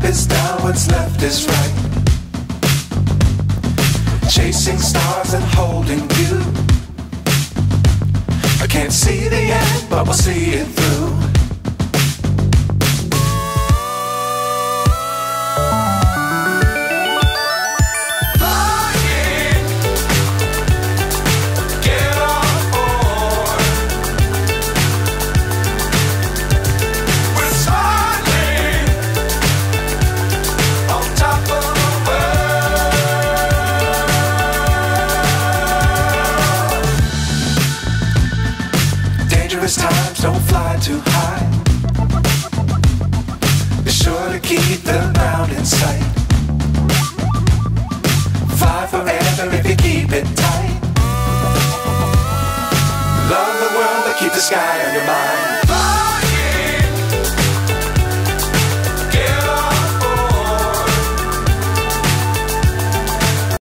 is down, what's left is right. Chasing stars and holding you. I can't see the end, but we'll see it through. Dangerous times, don't fly too high. Be sure to keep the ground in sight. Fly forever if you keep it tight. Love the world, but keep the sky on your mind.